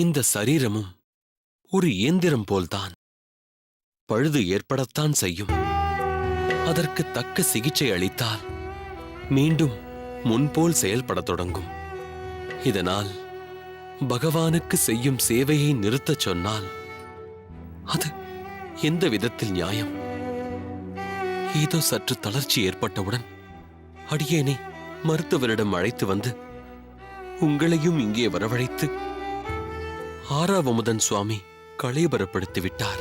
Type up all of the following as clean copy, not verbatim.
இந்த சரீரமும் ஒரு இயந்திரம் போல்தான். பழுது ஏற்படத்தான் செய்யும். அதற்கு தக்க சிகிச்சை அளித்தால் மீண்டும் முன்போல் செயல்படத் தொடங்கும். இதனால் பகவானுக்கு செய்யும் சேவையை நிறுத்தச் சொன்னால் அது எந்த விதத்தில் நியாயம்? ஏதோ சற்று தளர்ச்சி ஏற்பட்டவுடன் அடியேனை மருத்துவரிடம் அழைத்து வந்து உங்களையும் இங்கே வரவழைத்து ஆறாவமுதன் சுவாமி களைபரப்படுத்தி விட்டார்.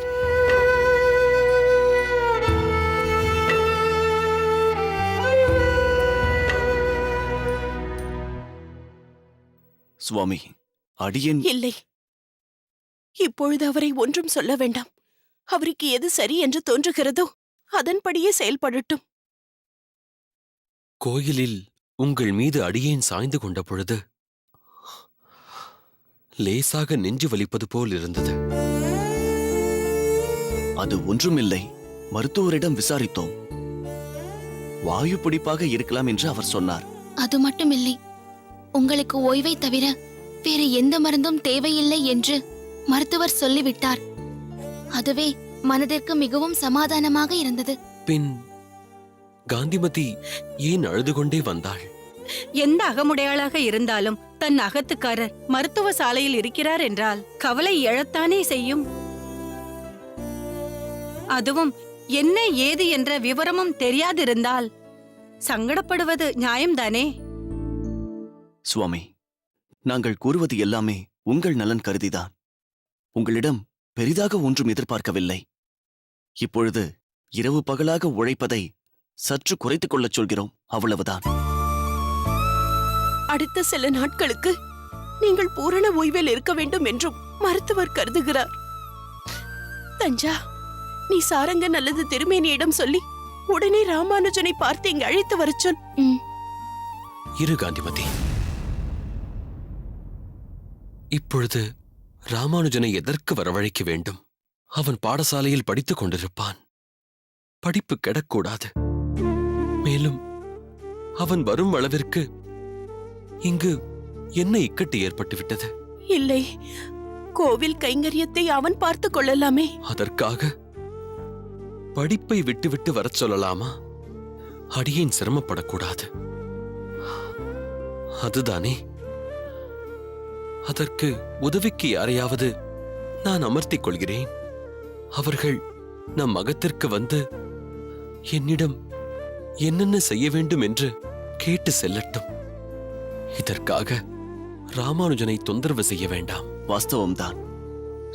சுவாமி, அடியேன் இல்லை, இப்பொழுது அவரை ஒன்றும் சொல்ல வேண்டாம். அவருக்கு எது சரி என்று தோன்றுகிறதோ அதன்படியே செயல்படட்டும். கோயிலில் உங்கள் மீது அடியேன் சாய்ந்து கொண்ட பொழுது லேசாக நெஞ்சு வலிப்பது போல் இருந்தது. அது ஒன்றுமில்லை. மருத்துவரிடம் விசாரித்தோம். வாயு பிடிப்பாக இருக்கலாம் என்று அவர் சொன்னார். அது மட்டுமில்லை, உங்களுக்கு ஓய்வை தவிர வேறு எந்த மருந்தும் தேவையில்லை என்று மருத்துவர் சொல்லிவிட்டார். அதுவே மனதிற்கு மிகவும் சமாதானமாக இருந்தது. பின் காந்திமதி ஏன் அழுது கொண்டே வந்தாள்? எந்த அகமுடையாளாக இருந்தாலும் தன் அகத்துக்காரர் மருத்துவ சாலையில் இருக்கிறார் என்றால் கவலை எழத்தானே செய்யும். அதுவும் என்ன ஏது என்ற விவரமும் தெரியாதிருந்தால் சங்கடப்படுவது நியாயம்தானே? சுவாமி, நாங்கள் கூறுவது எல்லாமே உங்கள் நலன் கருதிதான். உங்களிடம் பெரிதாக ஒன்றும் எதிர்பார்க்கவில்லை. இப்பொழுது இரவு பகலாக உழைப்பதை சற்று குறைத்துக் கொள்ளச் சொல்கிறோம், அவ்வளவுதான். அடுத்த சில நாட்களுக்கு நீங்கள் பூரண ஓய்வில் இருக்க வேண்டும் என்றும் மருத்துவர் கருதுகிறார். தஞ்சா, நீ சாரங்கன் அல்லது திருமேனியிடம் சொல்லி உடனே ராமானுஜனை பார்த்து இங்கு அழைத்து வரச் சொல். இரு காந்திமதி, இப்பொழுது ராமானுஜனை எதற்கு வரவழைக்க வேண்டும்? அவன் பாடசாலையில் படித்துக் கொண்டிருப்பான். படிப்பு கெடக்கூடாது. மேலும் அவன் வரும் அளவிற்கு இங்கு என்ன இக்கட்டு ஏற்பட்டுவிட்டது? இல்லை, கோவில் கைங்கரியத்தை அவன் பார்த்துக் கொள்ளலாமே. அதற்காக படிப்பை விட்டுவிட்டு வரச் சொல்லலாமா? அடியேன் சிரமப்படக்கூடாது. அதுதானே. அதற்கு உதவிக்கு யாரையாவது நான் அமர்த்திக் கொள்கிறேன். அவர்கள் நம் மகத்திற்கு வந்து என்னிடம் என்னென்ன செய்ய வேண்டும் என்று கேட்டு செல்லட்டும். இதற்காக ராமானுஜனை தொந்தரவு செய்ய வேண்டாம். வாஸ்தவம்தான்.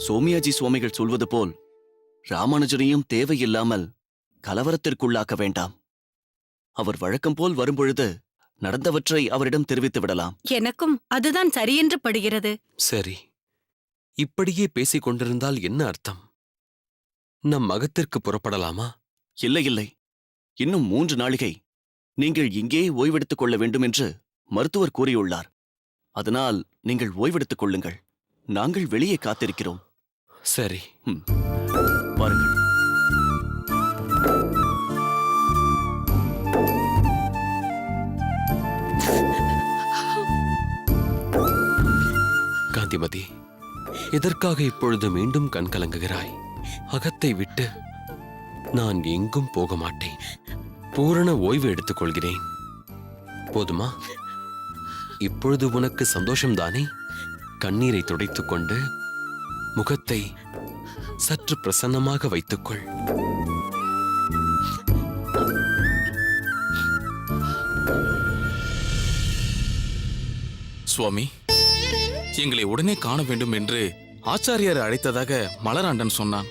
சோமியாஜி சுவாமிகள் சொல்வது போல் ராமானுஜனையும் தேவையில்லாமல் கலவரத்திற்குள்ளாக்க வேண்டாம். அவர் வழக்கம் போல் வரும்பொழுது நடந்தவற்றை அவரிடம் தெரிவித்து விடலாம். எனக்கும் அதுதான் சரியென்று படுகிறது. சரி, இப்படியே பேசிக் கொண்டிருந்தால் என்ன அர்த்தம்? நம் மகத்திற்கு புறப்படலாமா? இல்லை இல்லை, இன்னும் 3 நாளிகை நீங்கள் இங்கே ஓய்வெடுத்துக் கொள்ள வேண்டும் என்று மருத்துவர் கூறியுள்ளார். அதனால் நீங்கள் ஓய்வெடுத்துக் கொள்ளுங்கள். நாங்கள் வெளியே காத்திருக்கிறோம். சரி, வாருங்கள். காந்திமதி, எதற்காக இப்பொழுது மீண்டும் கண் கலங்குகிறாய்? அகத்தை விட்டு நான் எங்கும் போக மாட்டேன். பூரண ஓய்வு எடுத்துக் கொள்கிறேன். போதுமா? இப்பொழுது உனக்கு சந்தோஷம்தானே? கண்ணீரை துடைத்துக் கொண்டு முகத்தை சற்று பிரசன்னமாக வைத்துக்கொள். சுவாமி, எங்களை உடனே காண வேண்டும் என்று ஆச்சாரியார் அழைத்ததாக மலராண்டன் சொன்னான்.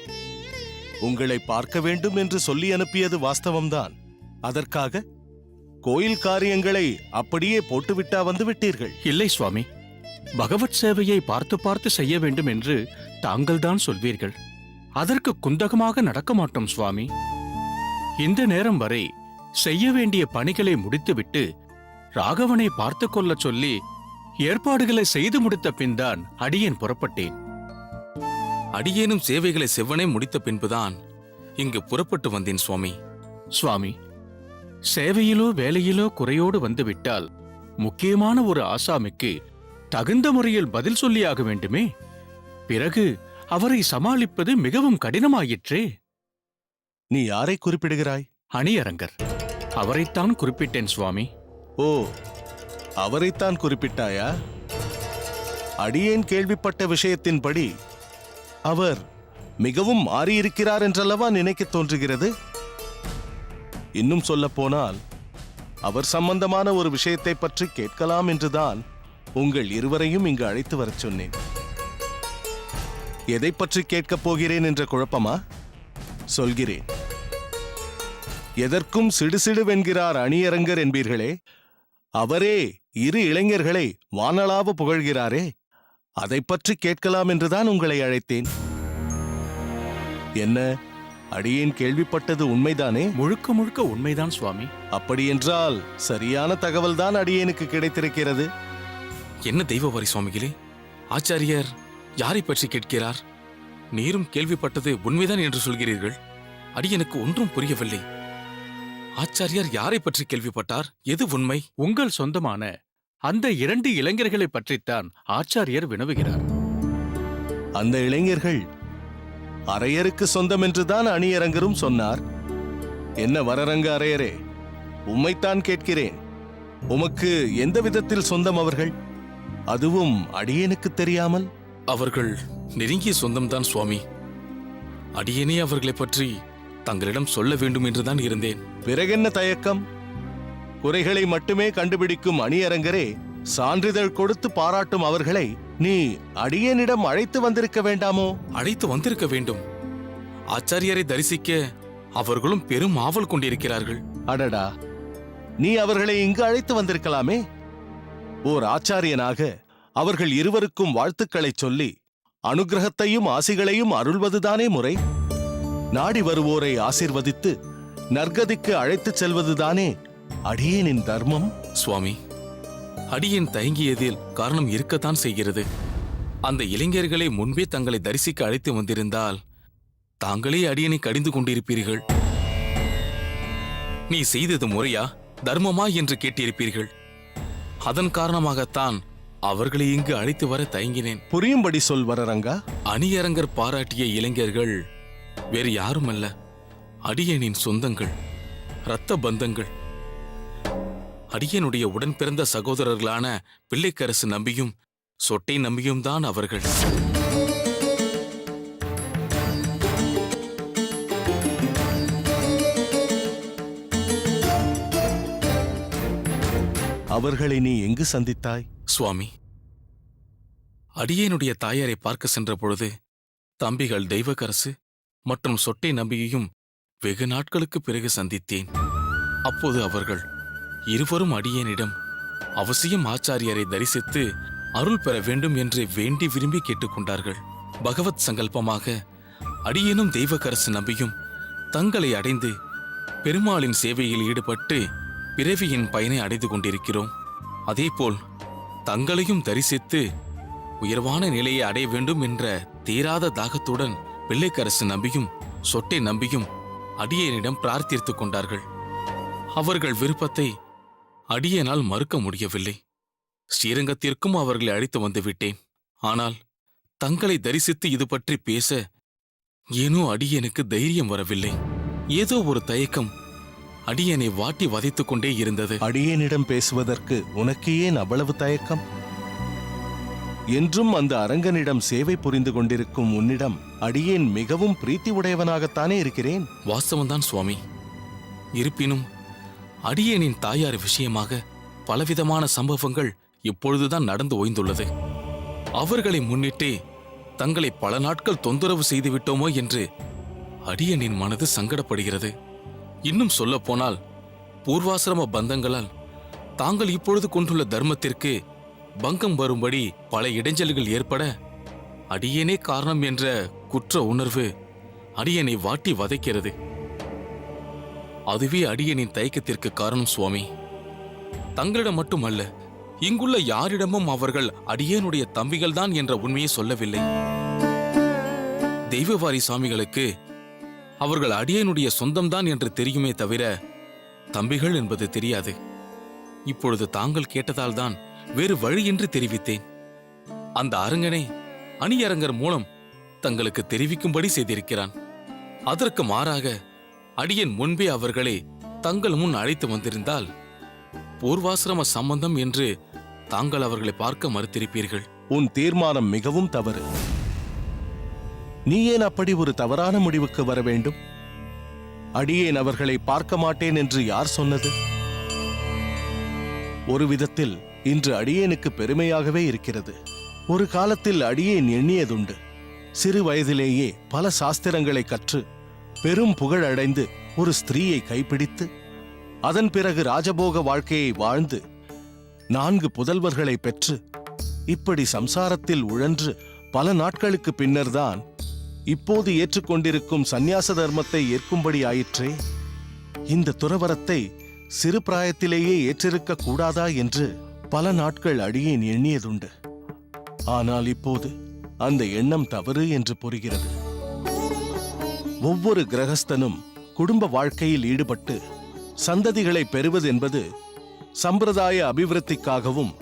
உங்களை பார்க்க வேண்டும் என்று சொல்லி அனுப்பியது வாஸ்தவம்தான். அதற்காக கோயில் காரியங்களை அப்படியே போட்டுவிட்டா வந்து விட்டீர்கள்? இல்லை சுவாமி, பகவத் சேவையை பார்த்து பார்த்து செய்ய வேண்டும் என்று தாங்கள்தான் சொல்வீர்கள். அதற்கு குந்தகமாக நடக்க மாட்டோம் சுவாமி. இந்த நேரம் வரை செய்ய வேண்டிய பணிகளை முடித்துவிட்டு ராகவனை பார்த்து கொள்ளச் சொல்லி ஏற்பாடுகளை செய்து முடித்த பின்தான் அடியேன் புறப்பட்டேன். அடியேனும் சேவைகளை செவ்வனே முடித்த பின்புதான் இங்கு புறப்பட்டு வந்தேன் சுவாமி. சுவாமி, சேவையிலோ வேலையிலோ குறையோடு வந்துவிட்டால் முக்கியமான ஒரு ஆசாமிக்கு தகுந்த முறையில் பதில் சொல்லியாக வேண்டுமே. பிறகு அவரை சமாளிப்பது மிகவும் கடினமாயிற்றே. நீ யாரை குறிப்பிடுகிறாய்? அணியரங்கர். அவரைத்தான் குறிப்பிட்டேன் சுவாமி. ஓ, அவரைத்தான் குறிப்பிட்டாயா? அடியேன் கேள்விப்பட்ட விஷயத்தின்படி அவர் மிகவும் மாறியிருக்கிறார் என்றல்லவா நினைக்கத் தோன்றுகிறது. இன்னும் சொல்லப் போனால் அவர் சம்பந்தமான ஒரு விஷயத்தை பற்றி கேட்கலாம் என்றுதான் உங்கள் இருவரையும் இங்கு அழைத்து வரச் சொன்னேன். எதை பற்றி கேட்கப் போகிறேன் என்ற குழப்பமா? சொல்கிறேன். எதற்கும் சிடுசிடுவென்கிறார் அணியரங்கர் என்பீர்களே, அவரே இரு இளைஞர்களை வானளாவ புகழ்கிறாரே, அதை பற்றி கேட்கலாம் என்றுதான் உங்களை அழைத்தேன். என்ன, அடியேன் கேள்விப்பட்டது உண்மைதானே? முழுக்க முழுக்க உண்மைதான் சுவாமி. அப்படியென்றால் சரியான தகவல்தான் அடியேனுக்கு கிடைத்திருக்கிறது. என்ன தெய்வவாரி சுவாமிகளே, ஆச்சாரியர் யாரை பற்றி கேட்கிறார்? நீரும் கேள்விப்பட்டது உண்மைதான் என்று சொல்கிறீர்கள். அடியனுக்கு ஒன்றும் புரியவில்லை. ஆச்சாரியார் யாரை பற்றி கேள்விப்பட்டார்? எது உண்மை? உங்கள் சொந்தமான அந்த 2 இளைஞர்களை பற்றித்தான் ஆச்சாரியர் வினவுகிறார். அந்த இளைஞர்கள் அரையருக்கு சொந்தம் என்றுதான் அணியரங்கரும் சொன்னார். என்ன வரரங்க அரையரே, உம்மைத்தான் கேட்கிறேன். உமக்கு எந்த விதத்தில் சொந்தம் அவர்கள்? அதுவும் அடியேனுக்கு தெரியாமல்? அவர்கள் நெருங்கிய சொந்தம்தான் சுவாமி. அடியேனே அவர்களை பற்றி தங்களிடம் சொல்ல வேண்டும் என்றுதான் இருந்தேன். பிறகென்ன தயக்கம்? குறைகளை மட்டுமே கண்டுபிடிக்கும் அணியரங்கரே சான்றிதழ் கொடுத்து பாராட்டும் அவர்களை நீ அடியேனிடம் அழைத்து வந்திருக்க வேண்டாமோ? அழைத்து வந்திருக்க வேண்டும். ஆச்சாரியரை தரிசிக்க அவர்களும் பெரும் ஆவல் கொண்டிருக்கிறார்கள். அடடா, நீ அவர்களை இங்கு அழைத்து வந்திருக்கலாமே. ஓர் ஆச்சாரியனாக அவர்கள் இருவருக்கும் வாழ்த்துக்களைச் சொல்லி அனுக்கிரகத்தையும் ஆசிகளையும் அருள்வதுதானே முறை. நாடி வருவோரை ஆசீர்வதித்து நற்கதிக்கு அழைத்துச் செல்வதுதானே அடியேனின் தர்மம். சுவாமி, அடியேன் தயங்கியதில் காரணம் இருக்கத்தான் செய்கிறது. அந்த இளைஞர்களை முன்பே தங்களை தரிசிக்க அழைத்து வந்திருந்தால் தாங்களே அடியனை கடிந்து கொண்டிருப்பீர்கள். நீ செய்தது முறையா, தர்மமா என்று கேட்டிருப்பீர்கள். அதன் காரணமாகத்தான் அவர்களை இங்கு அழைத்து வர தயங்கினேன். புரியும்படி சொல் வரரங்கா. அணியரங்கர் பாராட்டிய இளைஞர்கள் வேறு யாருமல்ல, அடியேனின் சொந்தங்கள், இரத்த பந்தங்கள். அடியனுடைய உடன் பிறந்த சகோதரர்களான பிள்ளைக்கரசு நம்பியும் சொட்டை நம்பியும் தான் அவர்கள். அவர்களை நீ எங்கு சந்தித்தாய்? சுவாமி, அடியேனுடைய தாயாரை பார்க்க சென்ற பொழுது தம்பிகள் தெய்வக்கரசு மற்றும் சொட்டை நம்பியையும் வெகு நாட்களுக்கு பிறகு சந்தித்தேன். அப்போது அவர்கள் இருவரும் அடியேனிடம் அவசியம் ஆச்சாரியரை தரிசித்து அருள் பெற வேண்டும் என்று வேண்டி விரும்பி கேட்டுக்கொண்டார்கள். பகவத் சங்கல்பமாக அடியேனும் தெய்வக்கரசு நம்பியும் தங்களை அடைந்து பெருமாளின் சேவையில் ஈடுபட்டு பிறவியின் பயனை அடைந்து கொண்டிருக்கிறோம். அதேபோல் தங்களையும் தரிசித்து உயர்வான நிலையை அடைய வேண்டும் என்ற தீராத தாகத்துடன் பிள்ளைக்கரசு நம்பியும் சொட்டை நம்பியும் அடியேனிடம் பிரார்த்தித்துக் கொண்டார்கள். அவர்கள் விருப்பத்தை அடியேனால் மறுக்க முடியவில்லை. ஸ்ரீரங்கத்திற்கும் அவர்களை அழைத்து வந்து விட்டேன். ஆனால் தங்களை தரிசித்து இது பற்றி பேச ஏனோ அடியேனுக்கு தைரியம் வரவில்லை. ஏதோ ஒரு தயக்கம் அடியேனை வாட்டி வதைத்துக் கொண்டே இருந்தது. அடியேனிடம் பேசுவதற்கு உனக்கு ஏன் அவ்வளவு தயக்கம்? என்றும் அந்த அரங்கனிடம் சேவை புரிந்து கொண்டிருக்கும் உன்னிடம் அடியேன் மிகவும் பிரீத்தி உடையவனாகத்தானே இருக்கிறேன். வாஸ்தவம்தான் சுவாமி. இருப்பினும் அடியேனின் தாயார் விஷயமாக பலவிதமான சம்பவங்கள் இப்பொழுதுதான் நடந்து ஓய்ந்துள்ளது. அவர்களை முன்னிட்டே தங்களை பல நாட்கள் தொந்தரவு செய்துவிட்டோமோ என்று அடியேனின் மனது சங்கடப்படுகிறது. இன்னும் சொல்லப்போனால் பூர்வாசிரம பந்தங்களால் தாங்கள் இப்பொழுது கொண்டுள்ள தர்மத்திற்கு பங்கம் வரும்படி பல இடைஞ்சல்கள் ஏற்பட அடியேனே காரணம் என்ற குற்ற உணர்வு அடியேனை வாட்டி வதைக்கிறது. அதுவே அடியேனின் தயக்கத்திற்கு காரணம் சுவாமி. தங்களிடம் மட்டுமல்ல, இங்குள்ள யாரிடமும் அவர்கள் அடியேனுடைய தம்பிகள்தான் என்ற உண்மையை சொல்லவில்லை. தெய்வவாரி சாமிகளுக்கு அவர்கள் அடியேனுடைய சொந்தம்தான் என்று தெரியுமே தவிர தம்பிகள் என்பது தெரியாது. இப்பொழுது தாங்கள் கேட்டதால்தான் வேறு வழியின்றி தெரிவித்தேன். அந்த அரங்கனை அணியரங்கர் மூலம் தங்களுக்கு தெரிவிக்கும்படி செய்திருக்கிறான். அதற்கு மாறாக அடியேன் முன்பே அவர்களை தங்கள் முன் அழைத்து வந்திருந்தால் பூர்வாசிரம சம்பந்தம் என்று தாங்கள் அவர்களை பார்க்க மறுத்திருப்பீர்கள். உன் தீர்மானம் மிகவும் தவறு. நீ ஏன் அப்படி ஒரு தவறான முடிவுக்கு வர வேண்டும்? அடியேன் அவர்களை பார்க்க மாட்டேன் என்று யார் சொன்னது? ஒரு விதத்தில் இன்று அடியேனுக்கு பெருமையாகவே இருக்கிறது. ஒரு காலத்தில் அடியேன் எண்ணியதுண்டு, சிறு வயதிலேயே பல சாஸ்திரங்களை கற்று பெரும் புகழ் அடைந்து ஒரு ஸ்திரீயை கைப்பிடித்து அதன் பிறகு ராஜபோக வாழ்க்கையை வாழ்ந்து 4 புதல்வர்களை பெற்று இப்படி சம்சாரத்தில் உழன்று பல நாட்களுக்கு பின்னர்தான் இப்போது ஏற்றுக்கொண்டிருக்கும் சந்நியாச தர்மத்தை ஏற்கும்படி ஆயிற்றே. இந்த துறவரத்தை சிறு பிராயத்திலேயே ஏற்றிருக்க கூடாதா என்று பல நாட்கள் அடியேன் எண்ணியதுண்டு. ஆனால் இப்போது அந்த எண்ணம் தவறு என்று புரிகிறது. ஒவ்வொரு கிரகஸ்தனும் குடும்ப வாழ்க்கையில் ஈடுபட்டு சந்ததிகளை பெறுவதென்பது சம்பிரதாய அபிவிருத்திக்காகவும்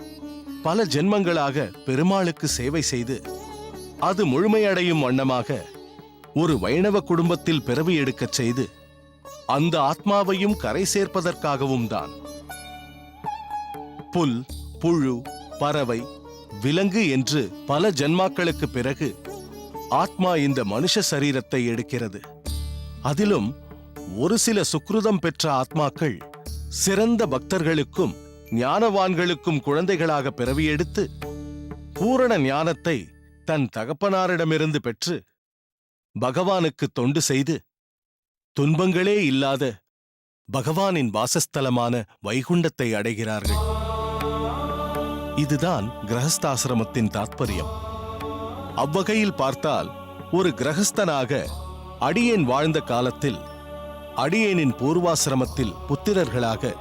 பல ஜென்மங்களாக பெருமாளுக்கு சேவை செய்து அது முழுமையடையும் வண்ணமாக ஒரு வைணவ குடும்பத்தில் பிறவி எடுக்கச் செய்து அந்த ஆத்மாவையும் கரை சேர்ப்பதற்காகவும் தான். புல், புழு, பறவை, விலங்கு என்று பல ஜன்மாக்களுக்கு பிறகு ஆத்மா இந்த மனுஷ சரீரத்தை எடுக்கிறது. அதிலும் ஒரு சில சுக்ருதம் பெற்ற ஆத்மாக்கள் சிறந்த பக்தர்களுக்கும் ஞானவான்களுக்கும் குழந்தைகளாக பிறவி எடுத்து பூரண ஞானத்தை தன் தகப்பனாரிடமிருந்து பெற்று பகவானுக்கு தொண்டு செய்து துன்பங்களே இல்லாத பகவானின் வாசஸ்தலமான வைகுண்டத்தை அடைகிறார்கள். இதுதான் கிரகஸ்தாசிரமத்தின் தாத்பரியம். அவ்வகையில் பார்த்தால் ஒரு கிரகஸ்தனாக அடியேன் வாழ்ந்த காலத்தில் அடியேனின் பூர்வாசிரமத்தில் புத்திரர்களாக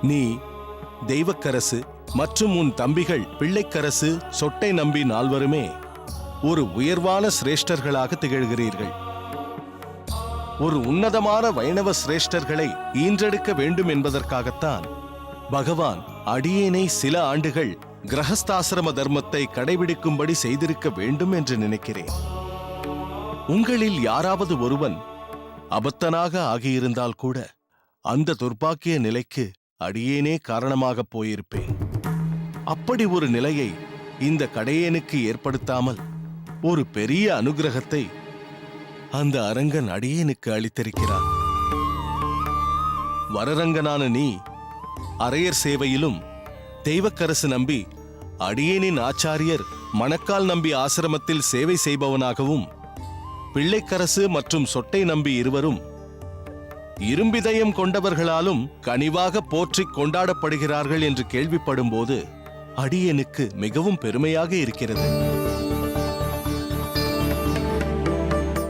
நீ, தெய்வக்கரசு மற்றும் உன் தம்பிகள் பிள்ளைக்கரசு, சொட்டை நம்பி 4வருமே ஒரு உயர்வான சிரேஷ்டர்களாக திகழ்கிறீர்கள். ஒரு உன்னதமான வைணவ சிரேஷ்டர்களை ஈன்றெடுக்க வேண்டும் என்பதற்காகத்தான் பகவான் அடியேனை சில ஆண்டுகள் கிரகஸ்தாசிரம தர்மத்தை கடைபிடிக்கும்படி செய்திருக்க வேண்டும் என்று நினைக்கிறேன். உங்களில் யாராவது ஒருவன் அபத்தனாக ஆகியிருந்தால் கூட அந்த துர்பாக்கிய நிலைக்கு அடியேனே காரணமாக போயிருப்பேன். அப்படி ஒரு நிலையை இந்த கடையேனுக்கு ஏற்படுத்தாமல் ஒரு பெரிய அனுகிரகத்தை அந்த அரங்கன் அடியேனுக்கு அளித்திருக்கிறான். வரரங்கனான நீ அரையர் சேவையிலும், தெய்வக்கரசு நம்பி அடியேனின் ஆச்சாரியர் மணக்கால் நம்பி ஆசிரமத்தில் சேவை செய்பவனாகவும், பிள்ளைக்கரசு மற்றும் சொட்டை நம்பி இருவரும் இரும்பிதயம் கொண்டவர்களாலும் கனிவாக போற்றிக் கொண்டாடப்படுகிறார்கள் என்று கேள்விப்படும் போது அடியேனுக்கு மிகவும் பெருமையாக இருக்கிறது.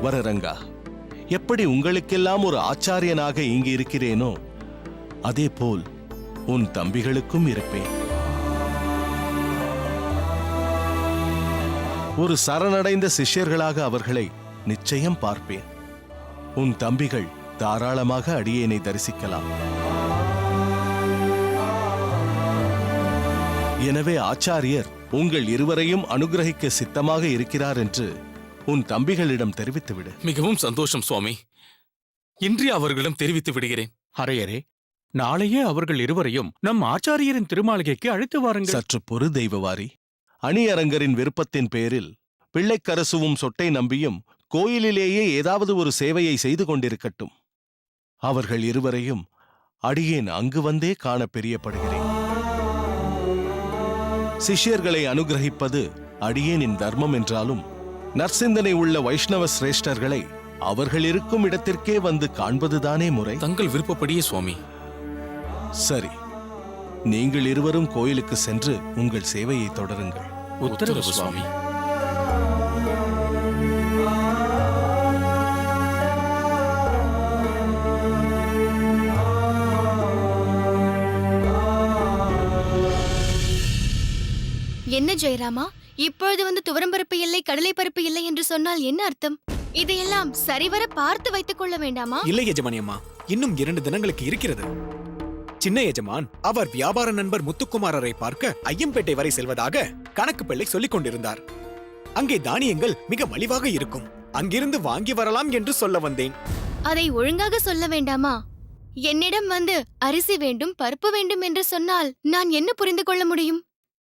வரரங்கா, எப்படி உங்களுக்கெல்லாம் ஒரு ஆச்சாரியனாக இங்கு இருக்கிறேனோ அதே போல் உன் தம்பிகளுக்கும் இருப்பேன். ஒரு சரணடைந்த சிஷ்யர்களாக அவர்களை நிச்சயம் பார்ப்பேன். உன் தம்பிகள் தாராளமாக அடியேனை தரிசிக்கலாம். எனவே ஆச்சாரியர் உங்கள் இருவரையும் அனுகிரகிக்க சித்தமாக இருக்கிறார் என்று உன் தம்பிகளிடம் தெரிவித்துவிடு. மிகவும் சந்தோஷம் சுவாமி. இன்றே அவர்களிடம் தெரிவித்து விடுகிறேன். அரையரே, நாளையே அவர்கள் இருவரையும் நம் ஆச்சாரியரின் திருமாளிகைக்கு அழைத்து வாருங்கள். சற்று பொறு தெய்வவாரி. அணியரங்கரின் விருப்பத்தின் பேரில் பிள்ளைக்கரசுவும் சொட்டை நம்பியும் கோயிலிலேயே ஏதாவது ஒரு சேவையை செய்து கொண்டிருக்கட்டும். அவர்கள் இருவரையும் அடியேன் அங்கு வந்தே காண பிரியப்படுகிறேன். சிஷ்யர்களை அனுகிரகிப்பது அடியேனின் தர்மம் என்றாலும் நற்சிந்தனை உள்ள வைஷ்ணவ சிரேஷ்டர்களை அவர்கள் இருக்கும் இடத்திற்கே வந்து காண்பதுதானே முறை. தங்கள் விருப்பப்படியே சுவாமி. சரி, நீங்கள் இருவரும் கோயிலுக்கு சென்று உங்கள் சேவையை தொடருங்கள். உத்தரவு சுவாமி. என்ன ஜெயராமா, இப்பொழுது வந்து துவரம்பருப்பு இல்லை, கடலை பருப்பு இல்லை என்று சொன்னால் என்ன அர்த்தம்? இதையெல்லாம் சரிவர பார்த்து வைத்துக் கொள்ள வேண்டாமா? இல்லை எஜமானி அம்மா, இன்னும் 2 தினங்களுக்கு இருக்கிறது. சின்ன எஜமான் அவர் வியாபார நண்பர் முத்துக்குமாரரை பார்க்க ஐயம்பேட்டை வரை செல்வதாக கணக்கு பிள்ளை சொல்லிக் கொண்டிருந்தார். அங்கே தானியங்கள் மிக மலிவாக இருக்கும். அங்கிருந்து வாங்கி வரலாம் என்று சொல்ல வந்தேன். அதை ஒழுங்காக சொல்ல வேண்டாமா? என்னிடம் வந்து அரிசி வேண்டும், பருப்பு வேண்டும் என்று சொன்னால் நான் என்ன புரிந்து கொள்ள முடியும்?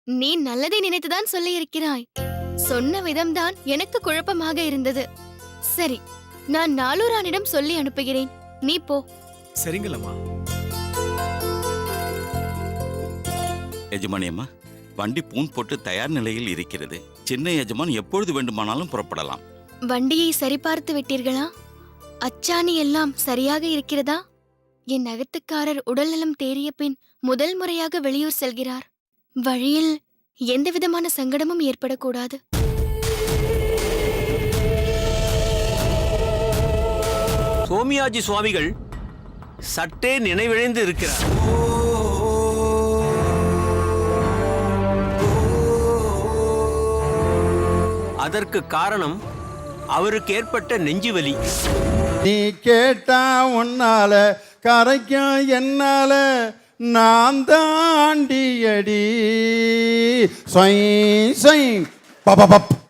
நீ நல்லதை நினைத்துதான் சொல்ல இருக்கிறாய். சொன்ன விதம்தான் எனக்கு குழப்பமாக இருந்தது. சரி, நான் நாளூரானிடம் சொல்லி அனுப்புகிறேன். நீ போ. சரிங்களம்மா. எஜமானி அம்மா, வண்டி பூன் போட்டு தயார் நிலையில் இருக்கிறது. சின்ன எஜமான் எப்பொழுது வேண்டுமானாலும் புறப்படலாம். வண்டியை சரிபார்த்து விட்டீர்களா? அச்சாணி எல்லாம் சரியாக இருக்கிறதா? என் அகத்துக்காரர் உடல்நலம் தேறிய பின் முதல் முறையாக வெளியூர் செல்கிறார். வழியில் எந்தவிதமான சங்கடமும் ஏற்படக்கூடாது. சோமியாஜி சுவாமிகள் சற்றே நினைவிழந்து இருக்கிறார். அதற்கு காரணம் அவருக்கு ஏற்பட்ட நெஞ்சுவலி. நீ கேட்டா உன்னால கரைக்கும் என்னால நான் தாண்டியடி.